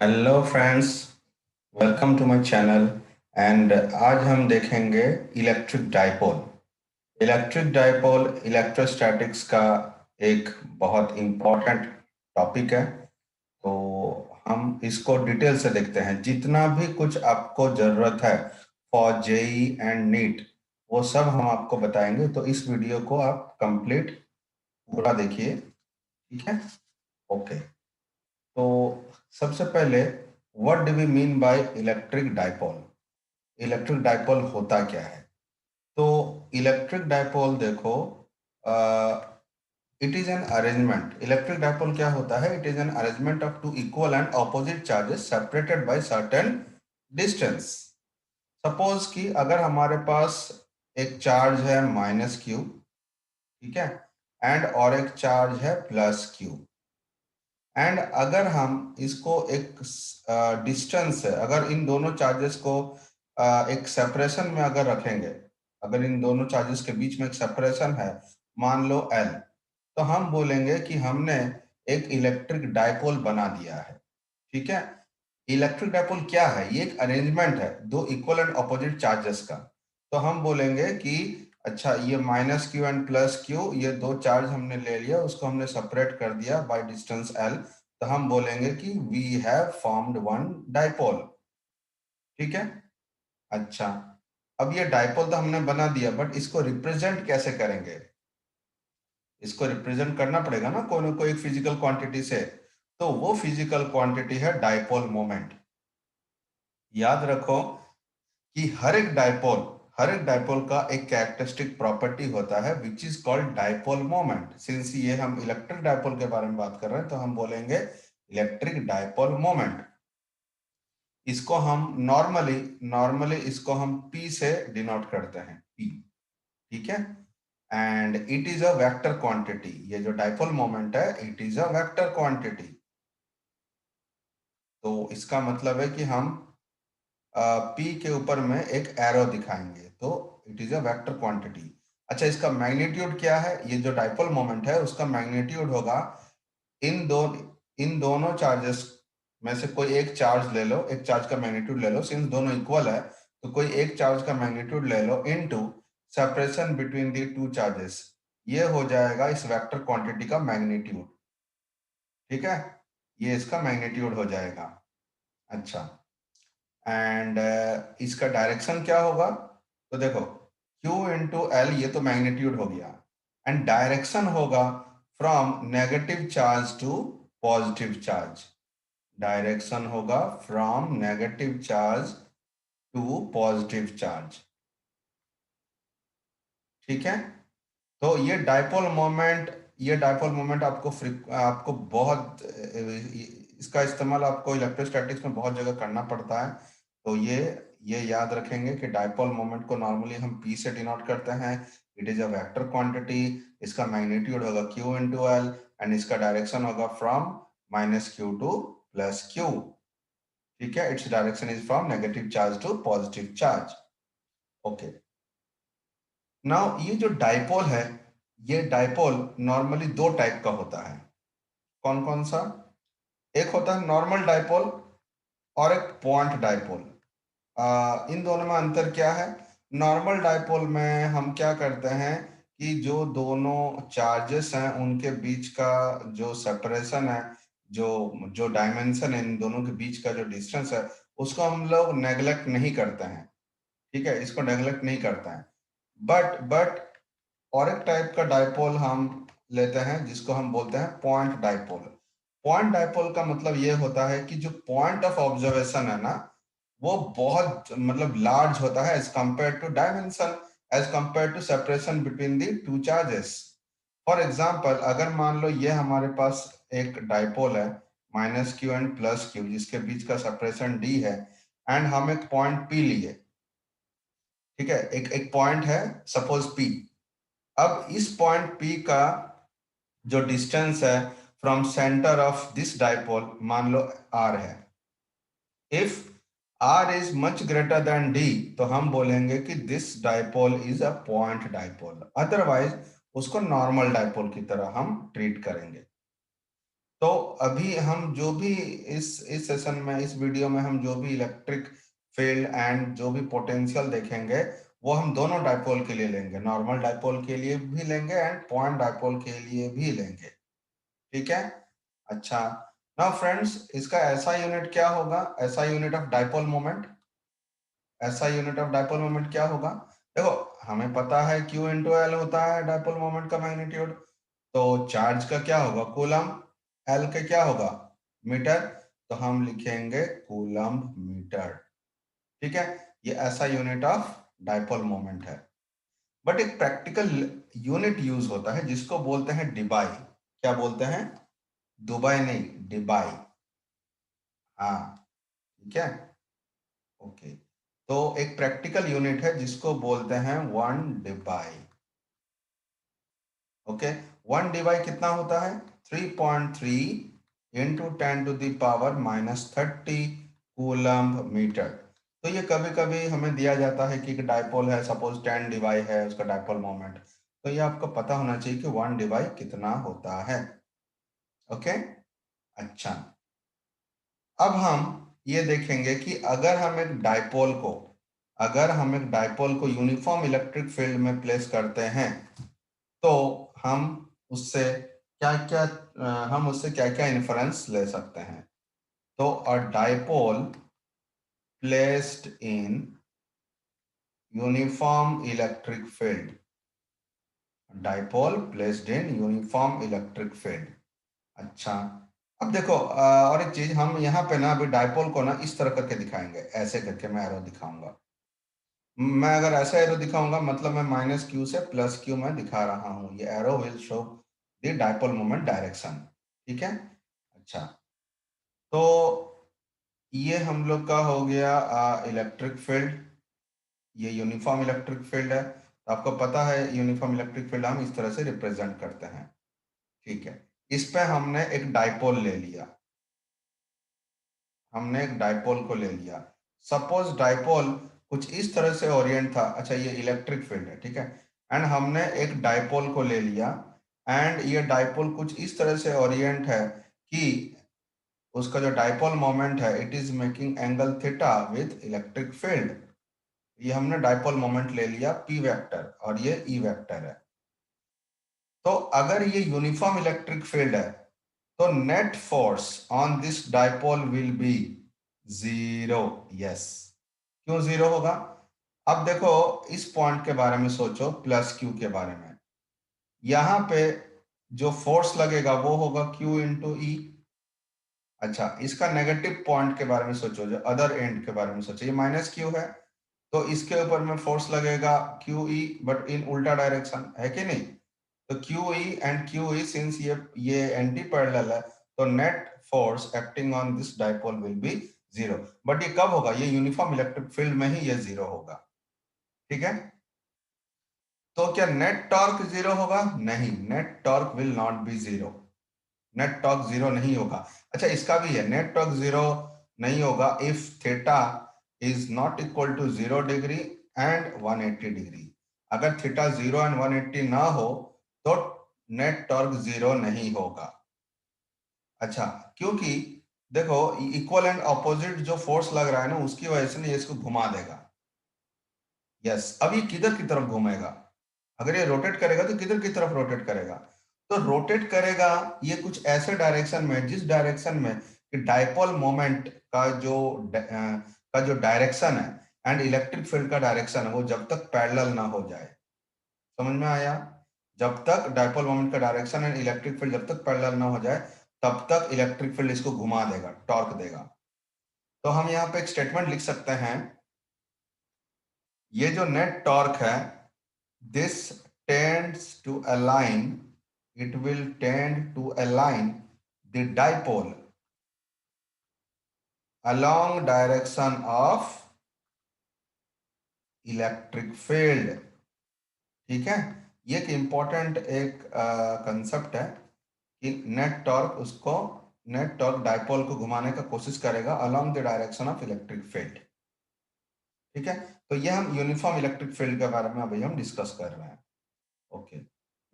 Hello friends, welcome to my channel. And आज हम देखेंगे electric dipole. Electric dipole electrostatics का एक बहुत इम्पोर्टेंट टॉपिक है। तो हम इसको डिटेल से देखते हैं। जितना भी कुछ आपको ज़रूरत है फॉर जेई एंड नीट, वो सब हम आपको बताएंगे। तो इस वीडियो को आप कंप्लीट पूरा देखिए, ठीक है? ओके। तो सबसे पहले, what do we mean by electric dipole? Electric dipole होता क्या है? तो इलेक्ट्रिक डाइपोल देखो, it is an arrangement. Electric dipole क्या होता है? It is an arrangement of two equal and opposite charges separated by certain distance. Suppose कि अगर हमारे पास एक चार्ज है -q, ठीक है, एंड और एक चार्ज है +q, एंड अगर हम इसको एक डिस्टेंस है, अगर इन दोनों चार्जेस को एक सेपरेशन में अगर रखेंगे, अगर इन दोनों चार्जेस के बीच में एक सेपरेशन है, मान लो L, तो हम बोलेंगे कि हमने एक इलेक्ट्रिक डाइपोल बना दिया है। ठीक है? इलेक्ट्रिक डाइपोल क्या है? ये एक अरेंजमेंट है दो इक्वल एंड अपोजिट चार्जेस का। तो हम बोलेंगे कि अच्छा, ये -q एंड +q, ये दो चार्ज हमने ले लिया, उसको हमने सेपरेट कर दिया बाय डिस्टेंस L। तो हम बोलेंगे कि we have formed one dipole. ठीक है? अच्छा, अब ये डाइपोल तो हमने बना दिया, बट इसको रिप्रेजेंट कैसे करेंगे? इसको रिप्रेजेंट करना पड़ेगा ना कोई ना कोई एक फिजिकल क्वांटिटी से। तो वो फिजिकल क्वांटिटी है डाइपोल मोमेंट। याद रखो कि हर एक डाइपोल का एक कैरेक्टरिस्टिक प्रॉपर्टी होता है which is called dipole moment. Since ये हम इलेक्ट्रिक डाइपोल के बारे में बात कर रहे हैं, तो हम बोलेंगे इलेक्ट्रिक डाइपोल मोमेंट। इसको हम नॉर्मली नॉर्मली इसको हम P से डिनोट करते हैं, P। ठीक है? And it is a vector quantity. ये जो डाइपोल मोमेंट है, it is a vector quantity. तो इसका मतलब है कि हम P के ऊपर में एक एरो दिखाएंगे, तो it is a vector quantity. अच्छा, इसका मैग्नीट्यूड क्या है? ये जो डाइपोल मोमेंट है उसका मैग्नीट्यूड होगा इन दो इन दोनों चार्जेस में से कोई एक चार्ज ले लो, एक चार्ज का मैग्नीट्यूड ले लो। सिंस दोनों इक्वल है, तो कोई एक चार्ज का मैग्नीट्यूड ले लो into separation between the two charges. ये हो जाएगा इस वेक्टर क्वांटिटी का मैग्नीट्यूड। ठीक है? ये इसका मैग्नीट्यूड हो जाएगा। अच्छा, एंड इसका डायरेक्शन क्या होगा? तो देखो, Q इंटू एल, ये तो मैग्नीट्यूड हो गया, एंड डायरेक्शन होगा from negative charge to positive charge. Direction होगा from negative charge to positive charge. ठीक है? तो ये डाइपोल मोमेंट आपको बहुत इसका इस्तेमाल आपको इलेक्ट्रोस्टैटिक्स में बहुत जगह करना पड़ता है। तो ये याद रखेंगे कि डाइपोल मोमेंट को नॉर्मली हम P से डिनोट करते हैं। It is a vector quantity. इसका मैग्नीट्यूड होगा Q इंटू एल, एंड इसका डायरेक्शन होगा फ्रॉम -q टू +q। ठीक है? Its direction is from negative charge to positive charge. Okay. Now ये जो डाइपोल है, ये डाइपोल नॉर्मली दो टाइप का होता है। कौन कौन सा? एक होता है नॉर्मल डाइपोल, और एक पॉइंट डाइपोल। इन दोनों में अंतर क्या है? नॉर्मल डाइपोल में हम क्या करते हैं कि जो दोनों चार्जेस हैं उनके बीच का जो सेपरेशन है, जो जो डायमेंशन है, इन दोनों के बीच का जो डिस्टेंस है, उसको हम लोग नेग्लेक्ट नहीं करते हैं। ठीक है? इसको नेग्लेक्ट नहीं करते हैं। बट और एक टाइप का डाइपोल हम लेते हैं जिसको हम बोलते हैं पॉइंट डाइपोल। पॉइंट डाइपोल का मतलब ये होता है कि जो पॉइंट ऑफ ऑब्जर्वेशन है ना, वो बहुत मतलब लार्ज होता है as compare to dimension, as compare to separation between the two charges. For example, अगर मान लो ये हमारे पास एक डाइपोल है -q एंड +q, जिसके बीच का सेपरेशन d है, एंड हम एक पॉइंट P लिए। ठीक है? एक एक पॉइंट है, सपोज P। अब इस पॉइंट P का जो डिस्टेंस है from centre of this dipole, मान लो r है। If r is much greater than d, तो हम बोलेंगे कि this dipole is a point dipole. Otherwise उसको नॉर्मल डाइपोल की तरह हम ट्रीट करेंगे। तो अभी हम जो भी इस सेशन में, इस वीडियो में हम जो भी इलेक्ट्रिक फील्ड एंड जो भी पोटेंशियल देखेंगे, वो हम दोनों डाइपोल के लिए लेंगे, नॉर्मल डाइपोल के लिए भी लेंगे एंड पॉइंट डाइपोल के लिए भी लेंगे। ठीक है? अच्छा, नाउ फ्रेंड्स, इसका ऐसा यूनिट क्या होगा? ऐसा यूनिट ऑफ डाइपोल मोमेंट, ऐसा यूनिट ऑफ डाइपोल मोमेंट क्या होगा? देखो, हमें पता है Q इंटू एल होता है डाइपोल मोमेंट का मैग्नीट्यूड। तो चार्ज का क्या होगा? कूलम। एल का क्या होगा? मीटर। तो हम लिखेंगे कूलम मीटर। ठीक है? ये ऐसा यूनिट ऑफ डाइपोल मोमेंट है। बट एक प्रैक्टिकल यूनिट यूज होता है जिसको बोलते हैं डिबाई। क्या बोलते हैं? दुबई नहीं, डिबाई। हाँ, ठीक है, ओके। तो एक प्रैक्टिकल यूनिट है जिसको बोलते हैं 1 डिबाई। ओके, 1 डिबाई कितना होता है? 3.3 इंटू 10⁻⁻30 कूलम्ब मीटर। तो ये कभी कभी हमें दिया जाता है कि एक डाइपोल है, सपोज 10 डिबाई है उसका डाइपोल मोमेंट, तो ये आपको पता होना चाहिए कि 1 डिबाई कितना होता है। ओके, अच्छा। अब हम ये देखेंगे कि अगर हम एक डाइपोल को यूनिफॉर्म इलेक्ट्रिक फील्ड में प्लेस करते हैं, तो हम उससे क्या क्या इन्फरेंस ले सकते हैं। तो अ dipole placed in uniform electric field, dipole placed in uniform electric field. अच्छा, अब देखो, और एक चीज, हम यहाँ पे ना अभी डाइपोल को ना इस तरह करके दिखाएंगे, ऐसे करके मैं एरो दिखाऊंगा। मैं अगर ऐसा एरो दिखाऊंगा मतलब मैं -Q से +Q में दिखा रहा हूं। ये arrow will show the dipole moment direction. ठीक है, अच्छा। तो ये हम लोग का हो गया इलेक्ट्रिक फील्ड। ये यूनिफॉर्म इलेक्ट्रिक फील्ड है, तो आपको पता है यूनिफॉर्म इलेक्ट्रिक फील्ड हम इस तरह से रिप्रेजेंट करते हैं। ठीक है, इस पे हमने एक डाइपोल ले लिया, हमने एक डाइपोल को ले लिया। सपोज डाइपोल कुछ इस तरह से ओरिएंट था। अच्छा, ये इलेक्ट्रिक फील्ड है, ठीक है, एंड हमने एक डाइपोल को ले लिया, एंड ये डाइपोल कुछ इस तरह से ओरिएंट है कि उसका जो डाइपोल मोमेंट है it is making angle theta with electric field. ये हमने डाइपोल मोमेंट ले लिया p वेक्टर और ये e वेक्टर है। तो अगर ये यूनिफॉर्म इलेक्ट्रिक फील्ड है, तो net force on this dipole will be 0। Yes, क्यों 0 होगा? अब देखो, इस पॉइंट के बारे में सोचो, +Q के बारे में। यहां पे जो फोर्स लगेगा वो होगा Q इंटू ई। अच्छा, इसका नेगेटिव पॉइंट के बारे में सोचो, जो अदर एंड के बारे में सोचो, ये -Q है, तो इसके ऊपर में फोर्स लगेगा QE, बट इन उल्टा डायरेक्शन, है कि नहीं? तो QE एंड QE, सिंस ये एंटी पैरेलल है, तो net force acting on this dipole will be 0। But ये कब होगा? ये यूनिफॉर्म इलेक्ट्रिक फील्ड में ही ये 0 होगा। ठीक है, तो क्या नेट टॉर्क 0 होगा? नहीं, net torque will not be 0। Net torque 0 नहीं होगा। अच्छा, इसका भी है, नेट टॉर्क 0 नहीं होगा if theta is not equal to 0 degree and 180 degree. अगर थीटा 0 एंड 180 ना हो तो नेट टॉर्क 0 नहीं होगा। अच्छा, क्योंकि देखो, इक्वल एंड ऑपोजिट जो फोर्स लग रहा है ना, उसकी वजह से ना ये इसको घुमा देगा। यस, अब ये किधर की तरफ घूमेगा? अगर ये रोटेट करेगा तो किधर की तरफ रोटेट करेगा? तो रोटेट करेगा ये कुछ ऐसे डायरेक्शन में, जिस डायरेक्शन में कि डाइपोल मोमेंट का जो डायरेक्शन है एंड इलेक्ट्रिक फील्ड का डायरेक्शन है, वो जब तक पैरेलल ना हो जाए। समझ में आया? जब तक डाइपोल मोमेंट का डायरेक्शन एंड इलेक्ट्रिक फील्ड जब तक पैरेलल ना हो जाए, तब तक इलेक्ट्रिक फील्ड इसको घुमा देगा, टॉर्क देगा। तो हम यहाँ पे एक स्टेटमेंट लिख सकते हैं, ये जो नेट टॉर्क है, this tends to align, it will tend to align the dipole along direction of electric field। ठीक है, ये एक इंपॉर्टेंट एक कंसेप्ट है कि नेट टॉर्क डाइपोल को घुमाने का कोशिश करेगा along the direction of electric field। ठीक है, तो ये हम यूनिफॉर्म इलेक्ट्रिक फील्ड के बारे में अभी हम डिस्कस कर रहे हैं। ओके,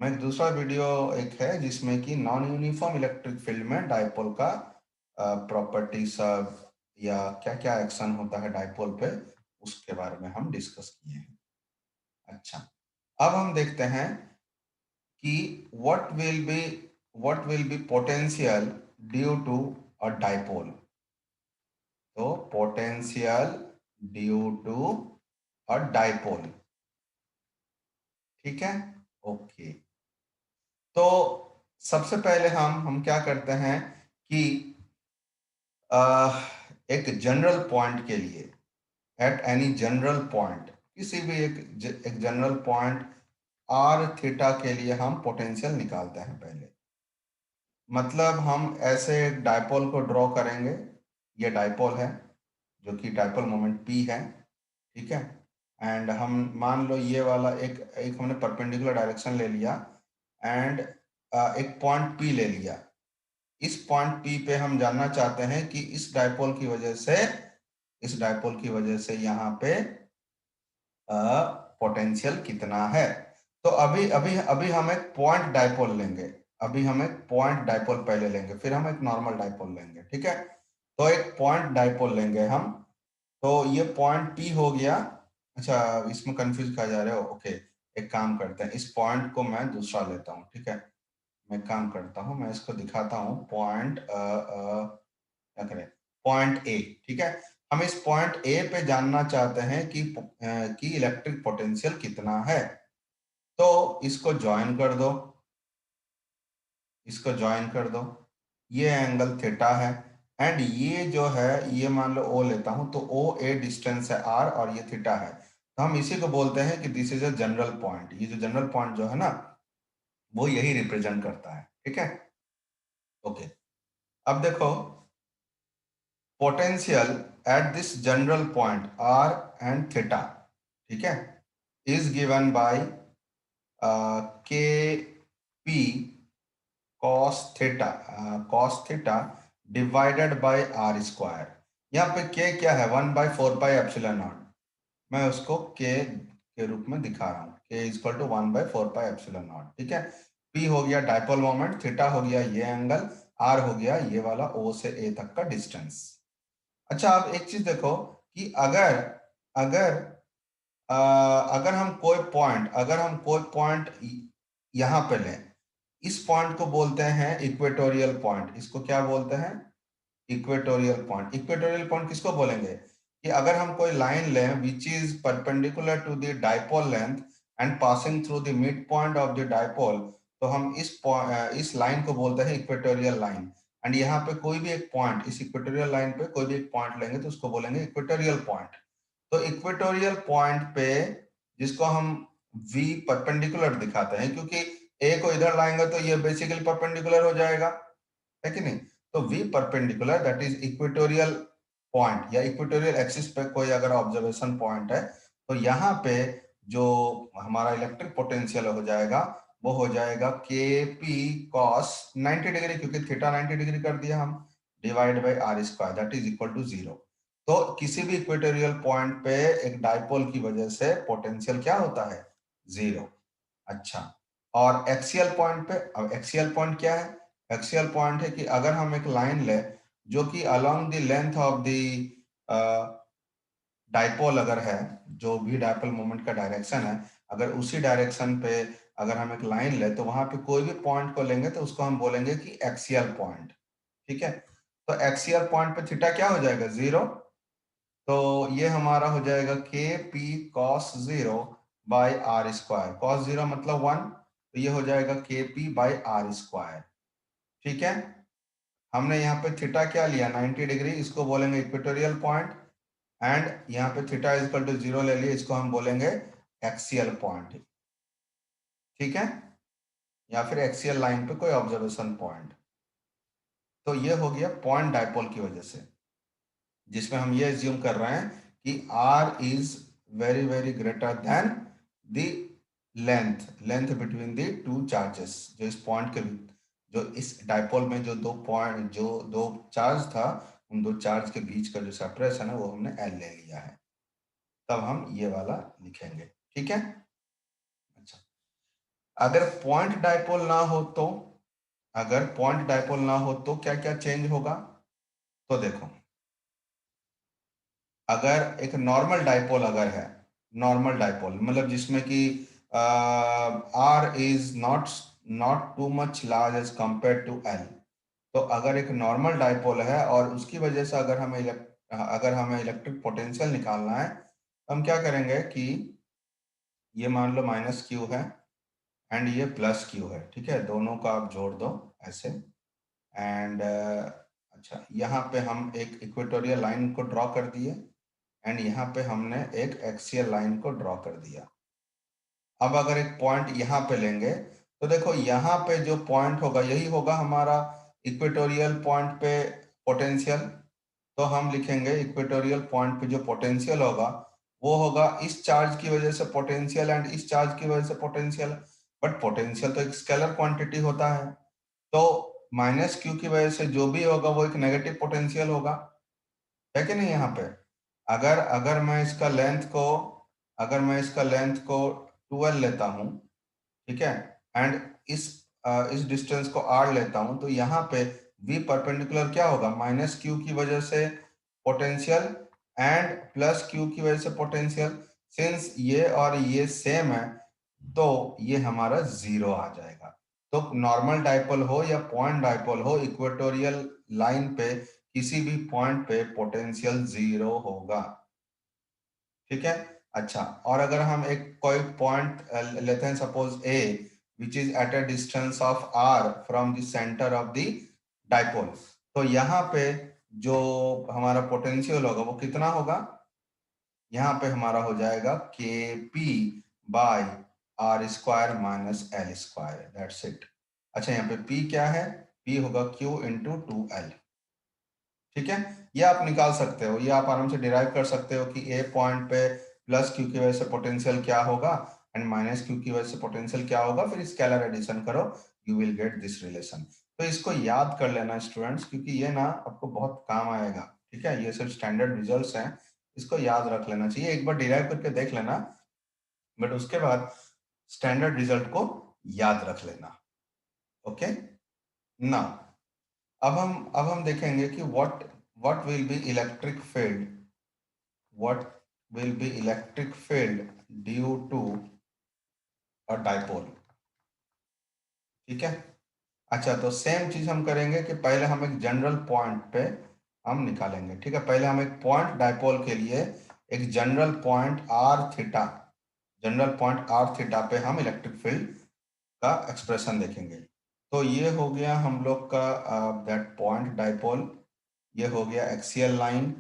मैं एक दूसरा वीडियो एक है जिसमें कि नॉन यूनिफॉर्म इलेक्ट्रिक फील्ड में डाइपोल का प्रॉपर्टी सब या क्या क्या एक्शन होता है डाइपोल पे, उसके बारे में हम डिस्कस किए हैं। अच्छा, अब हम देखते हैं कि what will be potential due to a dipole. तो potential due to a dipole, ठीक है, ओके। तो सबसे पहले हम क्या करते हैं कि एक जनरल पॉइंट के लिए, एट एनी जनरल पॉइंट, किसी भी एक जनरल पॉइंट आर थीटा के लिए हम पोटेंशियल निकालते हैं पहले। मतलब हम ऐसे एक डाइपोल को ड्रॉ करेंगे, ये डाइपोल है जो कि डाइपोल मोमेंट P है, ठीक है। एंड हम मान लो ये वाला एक एक हमने परपेंडिकुलर डायरेक्शन ले लिया एंड एक पॉइंट P ले लिया। इस पॉइंट P पे हम जानना चाहते हैं कि इस डाइपोल की वजह से, इस डाइपोल की वजह से यहाँ पे पोटेंशियल कितना है। तो अभी अभी अभी हम एक पॉइंट डाइपोल लेंगे, अभी हम एक पॉइंट डाइपोल पहले लेंगे, फिर हम एक नॉर्मल डाइपोल लेंगे, ठीक है। तो एक पॉइंट डाइपोल लेंगे हम। तो ये पॉइंट P हो गया। अच्छा, इसमें कंफ्यूज कर जा रहे हो, ओके। एक काम करते हैं, इस पॉइंट को मैं दूसरा लेता हूँ, ठीक है। मैं काम करता हूँ, मैं इसको दिखाता हूँ, पॉइंट क्या करें, पॉइंट ए, ठीक है। हम इस पॉइंट ए पे जानना चाहते हैं कि इलेक्ट्रिक पोटेंशियल कितना है। तो इसको ज्वाइन कर दो, इसको ज्वाइन कर दो, ये एंगल थीटा है एंड ये जो है ये मान लो ओ लेता हूं, तो ओ ए डिस्टेंस है आर और ये थीटा है। तो हम इसी को बोलते हैं कि this is a general point. ये जो जनरल पॉइंट जो है ना, वो यही रिप्रेजेंट करता है, ठीक है, ओके। अब देखो, potential at this general point r and theta, ठीक है, is given by k p cos theta divided by r square. यहाँ पे के क्या है, 1/4 पाई एप्सिलॉन नॉट। मैं उसको के रूप में दिखा रहा हूँ, k equal to 1/4 pi epsilon naught, ठीक है। पी हो गया डाइपोल मोमेंट, थीटा हो गया ये एंगल, आर हो गया ये वाला ओ से ए तक का डिस्टेंस। अच्छा, अब एक चीज देखो कि अगर अगर अगर हम कोई पॉइंट यहाँ पे लें, इस पॉइंट को बोलते हैं इक्वेटोरियल पॉइंट। इसको क्या बोलते हैं, इक्वेटोरियल पॉइंट। इक्वेटोरियल पॉइंट किसको बोलेंगे कि अगर हम कोई लाइन लें which is perpendicular to the dipole length and passing through the mid point of the dipole, तो हम इस लाइन को बोलते हैं इक्वेटोरियल लाइन। एंड यहाँ पे कोई भी एक पॉइंट, इस इक्वेटोरियल लाइन पे कोई भी एक पॉइंट लेंगे तो उसको बोलेंगे इक्वेटोरियल पॉइंट। तो इक्वेटोरियल पॉइंट पे, जिसको हम V परपेंडिकुलर दिखाते हैं, क्योंकि ए को इधर लाएंगे तो ये बेसिकली परपेंडिकुलर हो जाएगा, है कि नहीं। तो V perpendicular that is equatorial point या इक्वेटोरियल एक्सिस पे कोई अगर ऑब्जर्वेशन पॉइंट है, तो यहाँ पे जो हमारा इलेक्ट्रिक पोटेंशियल हो जाएगा वो हो जाएगा के पी कॉस 90 डिग्री, क्योंकि थीटा 90 डिग्री कर दिया हम, divide by r square that is equal to 0। तो किसी भी इक्वेटोरियल पॉइंट पे एक डाइपोल की वजह से पोटेंशियल क्या होता है, 0। अच्छा, और एक्सियल पॉइंट पे, अब एक्सियल पॉइंट क्या है, एक्सियल पॉइंट है कि अगर हम एक लाइन ले जो कि along the length of the dipole अगर है, जो भी डाइपोल मोमेंट का डायरेक्शन है, अगर उसी डायरेक्शन पे अगर हम एक लाइन ले तो वहां पे कोई भी पॉइंट को लेंगे तो उसको हम बोलेंगे कि एक्सियल पॉइंट, ठीक है। तो एक्सियल पॉइंट पे थीटा क्या हो जाएगा, 0। तो ये हमारा हो जाएगा k p cos 0 by r square. Cos 0 मतलब 1, तो ये हो जाएगा k p by r square, ठीक है। हमने यहाँ पे थीटा क्या लिया, 90 डिग्री, इसको बोलेंगे इक्वेटोरियल पॉइंट। एंड यहाँ पे थीटा इज इक्वल टू 0 ले लिए, इसको हम बोलेंगे एक्सियल पॉइंट, ठीक है, या फिर एक्सियल लाइन पे कोई ऑब्जर्वेशन पॉइंट। तो ये हो गया पॉइंट डाइपोल की वजह से, जिसमें हम ये एज्यूम कर रहे हैं कि r is very very greater than the length between the two charges. जो इस पॉइंट के, जो इस डाइपोल में जो दो चार्ज था, उन दो चार्ज के बीच का जो सेपरेशन है वो हमने एल ले लिया है। तब हम ये वाला लिखेंगे, ठीक है। अच्छा, अगर पॉइंट डाइपोल ना हो तो, अगर पॉइंट डाइपोल ना हो तो क्या क्या चेंज होगा? तो देखो, अगर एक नॉर्मल डाइपोल अगर है, नॉर्मल डाइपोल मतलब जिसमें कि r is not not too much large as compare to L, तो अगर एक नॉर्मल डाइपोल है और उसकी वजह से अगर हमें इलेक्ट्रिक पोटेंशियल निकालना है, तो हम क्या करेंगे कि ये मान लो माइनस क्यू है एंड ये प्लस क्यू है, ठीक है, दोनों का आप जोड़ दो ऐसे। एंड अच्छा, यहाँ पे हम एक इक्वेटोरियल लाइन को ड्रॉ कर दिए एंड यहाँ पे हमने एक एक्सियल लाइन को ड्रॉ कर दिया। अब अगर एक पॉइंट यहाँ पे लेंगे तो देखो यहाँ पे जो पॉइंट होगा यही होगा हमारा इक्वेटोरियल पॉइंट पे पोटेंशियल। तो हम लिखेंगे इक्वेटोरियल पॉइंट पे जो पोटेंशियल होगा वो होगा इस चार्ज की वजह से पोटेंशियल एंड इस चार्ज की वजह से पोटेंशियल। बट पोटेंशियल तो एक स्केलर क्वांटिटी होता है, तो माइनस क्यू की वजह से जो भी होगा वो एक नेगेटिव पोटेंशियल होगा, है कि नहीं? यहाँ पे अगर अगर मैं इसका लेंथ को अगर मैं इसका लेंथ को 12 लेता हूँ, ठीक है, एंड इस इस डिस्टेंस को r लेता हूँ, तो यहाँ पे v परपेंडिकुलर क्या होगा? माइनस क्यू की वजह से पोटेंशियल एंड प्लस क्यू की वजह से पोटेंशियल। सिंस ये और ये सेम है तो ये हमारा जीरो आ जाएगा। तो नॉर्मल डाइपोल हो या पॉइंट डाइपोल हो, इक्वेटोरियल लाइन पे किसी भी पॉइंट पे पोटेंशियल जीरो होगा, ठीक है। अच्छा, और अगर हम एक कोई पॉइंट लेते हैं, suppose A which is at a distance of r from the centre of the dipole, तो यहाँ पे जो हमारा पोटेंशियल होगा वो कितना होगा? यहाँ पे हमारा हो जाएगा k p by r square minus l square, that's it. अच्छा, यहाँ पे पी क्या है? पी होगा क्यू इंटू टू एल, ठीक है। ये आप निकाल सकते हो, ये आप आराम से डिराइव कर सकते हो कि ए पॉइंट पे प्लस क्यू की वजह से पोटेंशियल क्या होगा एंड माइनस क्यू की वजह से पोटेंशियल क्या होगा, फिर स्केलर एडिशन करो, you will get this relation. तो इसको याद कर लेना स्टूडेंट्स, क्योंकि ये ना आपको बहुत काम आएगा, ठीक है। ये सब स्टैंडर्ड रिजल्ट्स हैं, इसको याद रख लेना चाहिए, एक बार डिराइव करके देख लेना, बट उसके बाद स्टैंडर्ड रिजल्ट को याद रख लेना। ओके, ना अब हम देखेंगे कि what will B electric field, what will be electric field due to a dipole, ठीक है। अच्छा, तो सेम चीज हम करेंगे कि पहले हम एक जनरल पॉइंट पे हम निकालेंगे, ठीक है। पहले हम एक पॉइंट डाइपोल के लिए एक general point r theta, general point r theta पे हम इलेक्ट्रिक फील्ड का एक्सप्रेशन देखेंगे। तो ये हो गया हम लोग का दैट पॉइंट डाइपोल, ये हो गया एक्सियल लाइन,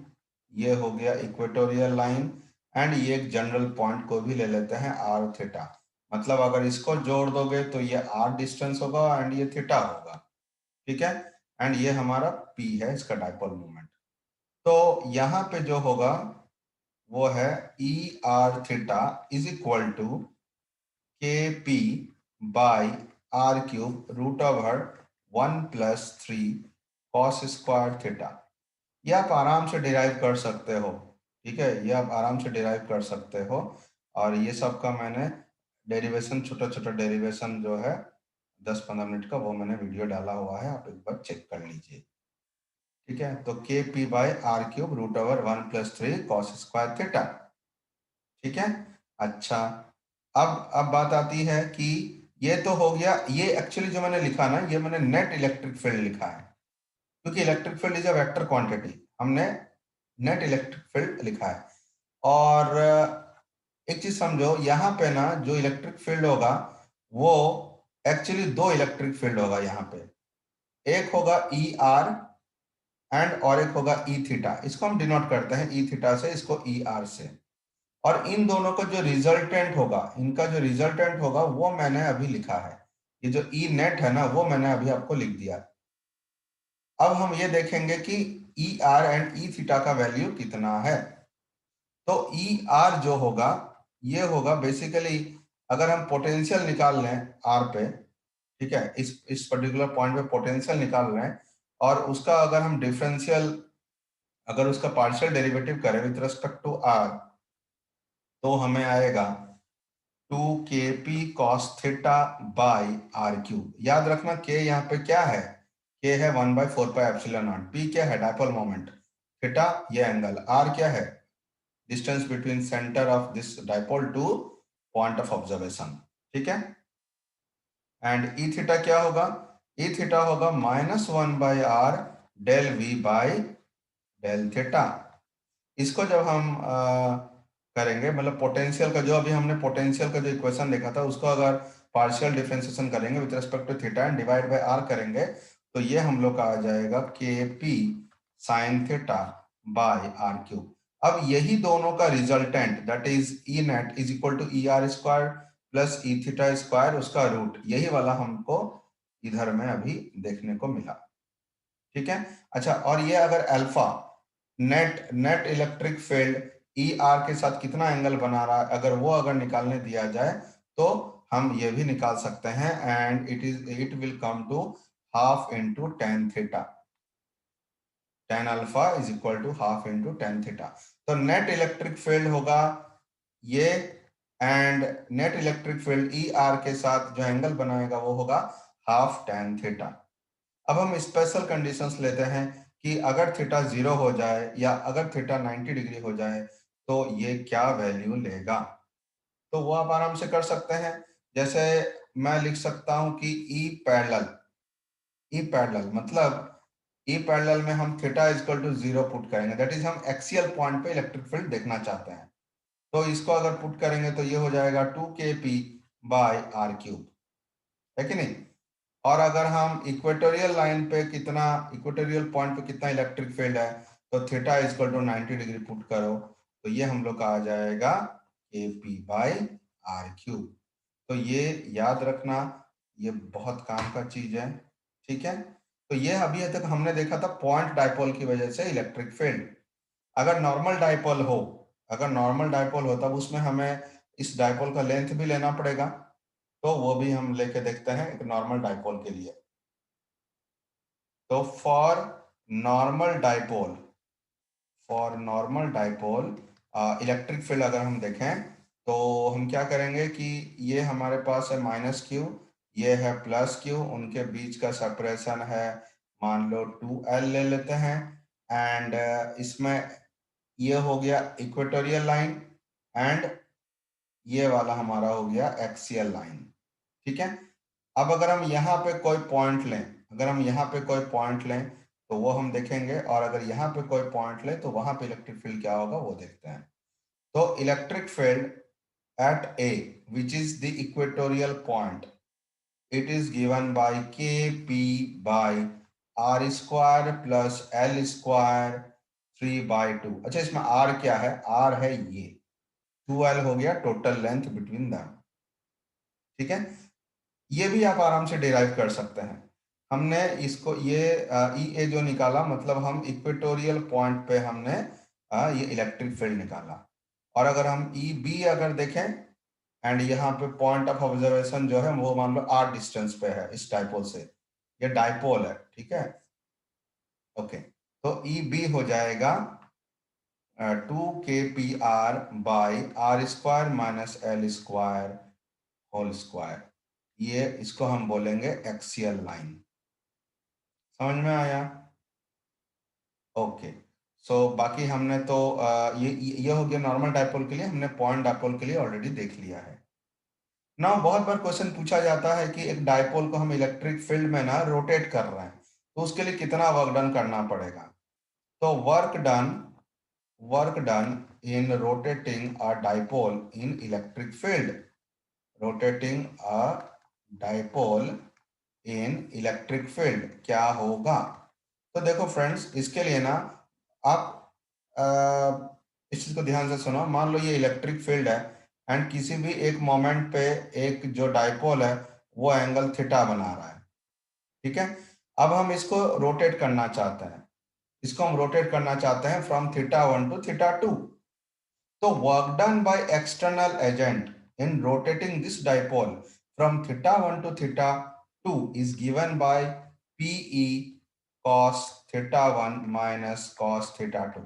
ये हो गया इक्वेटोरियल लाइन, एंड ये एक जनरल पॉइंट को भी ले लेते हैं आर थीटा। मतलब अगर इसको जोड़ दोगे तो ये आर डिस्टेंस होगा एंड ये थीटा होगा, ठीक है। एंड ये हमारा पी है, इसका डाइपोल मोमेंट। तो यहाँ पे जो होगा वो है E r theta is equal to k p by r cube root over 1+3 cos square theta. ये आप आराम से डिराइव कर सकते हो, ठीक है, ये आप आराम से डिराइव कर सकते हो। और ये सब का मैंने डेरिवेशन, छोटा छोटा डेरिवेशन जो है 10-15 मिनट का, वो मैंने वीडियो डाला हुआ है, आप एक बार चेक कर लीजिए, ठीक है। तो k p by r cube root over 1+3 cos square theta, ठीक है। अच्छा, अब बात आती है कि ये तो हो गया, ये एक्चुअली जो मैंने लिखा ना, ये मैंने नेट इलेक्ट्रिक फील्ड लिखा है, क्योंकि electric field is a vector quantity, हमने नेट इलेक्ट्रिक फील्ड लिखा है। और एक चीज समझो, यहाँ पे ना जो इलेक्ट्रिक फील्ड होगा वो एक्चुअली दो इलेक्ट्रिक फील्ड होगा यहाँ पे, एक होगा ई आर एंड और एक होगा ई थीटा। इसको हम डिनोट करते हैं ई थीटा से, इसको ई आर से। और इन दोनों का जो रिजल्टेंट होगा, इनका जो रिजल्टेंट होगा वो मैंने अभी लिखा है, ये जो ई नेट है ना वो मैंने अभी आपको लिख दिया। अब हम ये देखेंगे कि E R and E theta का वैल्यू कितना है। तो ई आर जो होगा ये होगा बेसिकली, अगर हम पोटेंशियल निकाल लें आर पे, ठीक है, इस पर्टिकुलर पॉइंट पे पोटेंशियल निकाल रहे हैं, और उसका अगर हम डिफरेंशियल, अगर उसका पार्शियल डेरिवेटिव करें विद रिस्पेक्ट टू आर, तो हमें आएगा 2kp cos theta by r cube. याद रखना k यहाँ पे क्या है, k है 1/4πε0। p क्या है, डायपोल मोमेंट। थीटा ये एंगल, r क्या है, distance between centre of this dipole two point of observation. ठीक है। एंड ई थीटा क्या होगा, ई थीटा होगा -1/r del v by del theta. इसको जब हम करेंगे, मतलब पोटेंशियल का जो अभी हमने पोटेंशियल का जो इक्वेशन देखा था उसको अगर पार्शियल डिफरेंशिएशन करेंगे with respect to theta and divide by r करेंगे तो ये हम लोग का आ जाएगा k p sine theta by r cube. अब यही दोनों का resultant that is E net is equal to E r square plus E theta square, उसका रूट, यही वाला हमको इधर में अभी देखने को मिला। ठीक है। अच्छा, और ये अगर alpha net net electric field E r के साथ कितना एंगल बना रहा है, अगर वो अगर निकालने दिया जाए तो हम ये भी निकाल सकते हैं and it will come to half into tan theta. Tan alpha is equal to half into tan theta. तो नेट इलेक्ट्रिक फील्ड होगा ये, and net electric field E r के साथ जो एंगल बनाएगा वो होगा हाफ टेन थीटा। अब हम स्पेशल कंडीशंस लेते हैं कि अगर थीटा 0 हो जाए या अगर थीटा 90 डिग्री हो जाए तो ये क्या वैल्यू लेगा, तो वो आप आराम से कर सकते हैं। जैसे मैं लिख सकता हूं कि ई पैरेलल मतलब ई पैरेलल में हम थीटा इक्वल टू 0 पुट करेंगे, दैट इज हम एक्सियल पॉइंट पे इलेक्ट्रिक फील्ड देखना चाहते हैं। तो इसको अगर पुट करेंगे तो ये हो जाएगा 2kp बाय आर क्यूब, है कि नहीं। और अगर हम इक्वेटोरियल लाइन पे कितना, इक्वेटोरियल पॉइंट पे कितना इलेक्ट्रिक फील्ड है तो theta equal to 90 degree put करो तो ये हम लोग का आ जाएगा k p by r cube. तो ये याद रखना, ये बहुत काम का चीज है। ठीक है। तो ये अभी तक हमने देखा था पॉइंट डायपोल की वजह से इलेक्ट्रिक फील्ड। अगर नॉर्मल डायपोल हो, अगर नॉर्मल डायपोल हो तब उसमें हमें इस डायपोल का लेंथ भी लेना पड़ेगा, तो वो भी हम लेके देखते हैं एक नॉर्मल डायपोल के लिए। तो for normal dipole electric field अगर हम देखें तो हम क्या करेंगे कि ये हमारे पास है माइनस क्यू, ये है प्लस क्यू, उनके बीच का सेपरेशन है मान लो 2L ले लेते हैं। एंड इसमें ये हो गया इक्वेटोरियल लाइन एंड ये वाला हमारा हो गया एक्सियल लाइन। ठीक है। अब अगर हम यहाँ पे कोई पॉइंट लें, अगर हम यहाँ पे कोई पॉइंट लें तो वो हम देखेंगे, और अगर यहाँ पे कोई पॉइंट लें तो वहां पे इलेक्ट्रिक फील्ड क्या होगा वो देखते हैं। तो electric field at A which is the equatorial point, it is given by k p by r square plus l square 3/2। अच्छा, इसमें आर क्या है, आर है ये 2L हो गया टोटल लेंथ बिटवीन दैम। ठीक है। ये भी आप आराम से डिराइव कर सकते हैं। हमने इसको ये ई ए जो निकाला मतलब हम इक्वेटोरियल पॉइंट पे हमने ये इलेक्ट्रिक फील्ड निकाला। और अगर हम ई बी अगर देखें एंड यहाँ पे पॉइंट ऑफ ऑब्जर्वेशन जो है वो मान लो आर डिस्टेंस पे है इस डायपोल से, ये डायपोल है। ठीक है। ओके। तो ई बी हो जाएगा 2kpr by r square minus l square whole square. ये इसको हम बोलेंगे एक्सियल लाइन। समझ में आया। ओके। सो बाकी हमने तो ये हो गया नॉर्मल डायपोल के लिए, हमने पॉइंट डायपोल के लिए ऑलरेडी देख लिया है। ना बहुत बार क्वेश्चन पूछा जाता है कि एक डायपोल को हम इलेक्ट्रिक फील्ड में ना रोटेट कर रहे हैं तो उसके लिए कितना वर्क डन करना पड़ेगा। तो work done in rotating a dipole in electric field, rotating a dipole in electric field क्या होगा। तो देखो फ्रेंड्स, इसके लिए ना आप इस चीज को ध्यान से सुनो। मान लो ये इलेक्ट्रिक फील्ड है एंड किसी भी एक मोमेंट पे एक जो डायपोल है वो एंगल थीटा बना रहा है। ठीक है। अब हम इसको रोटेट करना चाहते हैं, इसको हम रोटेट करना चाहते हैं फ्रॉम θ1 टू θ2। तो work done by external agent in rotating this dipole from θ1 to θ2 is given by PE cos θ1 minus cos θ2।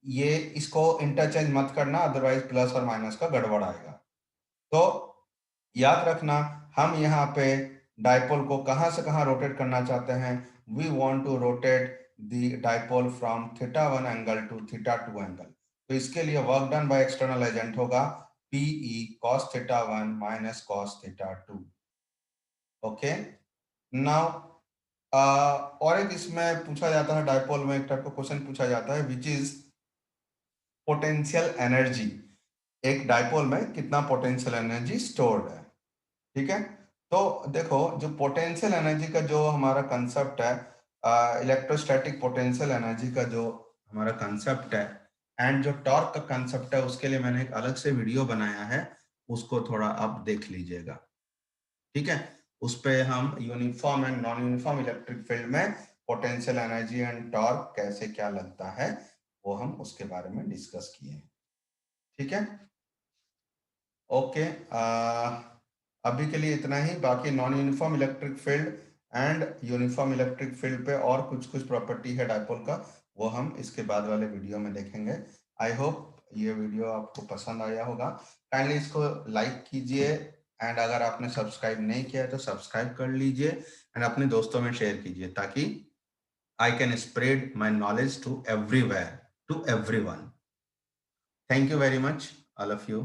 ये इसको इंटरचेंज मत करना, अदरवाइज प्लस और माइनस का गड़बड़ आएगा। तो याद रखना, हम यहाँ पे डाइपोल को कहाँ से कहाँ रोटेट करना चाहते हैं। We want to rotate the dipole from θ1 angle to θ2 angle. तो इसके लिए work done by external agent होगा PE cos θ1 minus cos θ2। Okay, now और एक इसमें पूछा जाता है, डाइपोल में एक टाइप का क्वेश्चन पूछा जाता है विच इज पोटेंशियल एनर्जी। एक डाइपोल में कितना पोटेंशियल एनर्जी स्टोर्ड है, ठीक है। तो देखो, जो पोटेंशियल एनर्जी का जो हमारा कंसेप्ट है, इलेक्ट्रोस्टैटिक पोटेंशियल एनर्जी का जो हमारा कंसेप्ट है एंड जो टॉर्क का कंसेप्ट है, उसके लिए मैंने एक अलग से वीडियो बनाया है, उसको थोड़ा आप देख लीजिएगा, ठीक है। उस पे हम uniform and non uniform electric field में पोटेंशियल एनर्जी एंड टॉर्क कैसे क्या लगता है, वो हम उसके बारे में डिस्कस किए हैं, ठीक है। ओके, अभी के लिए इतना ही। बाकी non uniform electric field and uniform electric field पे और कुछ कुछ प्रॉपर्टी है डाइपोल का, वो हम इसके बाद वाले वीडियो में देखेंगे। आई होप ये वीडियो आपको पसंद आया होगा। काइंडली इसको लाइक कीजिए एंड अगर आपने सब्सक्राइब नहीं किया है तो सब्सक्राइब कर लीजिए एंड अपने दोस्तों में शेयर कीजिए ताकि I can spread my knowledge to everywhere, to everyone. Thank you very much, all of you.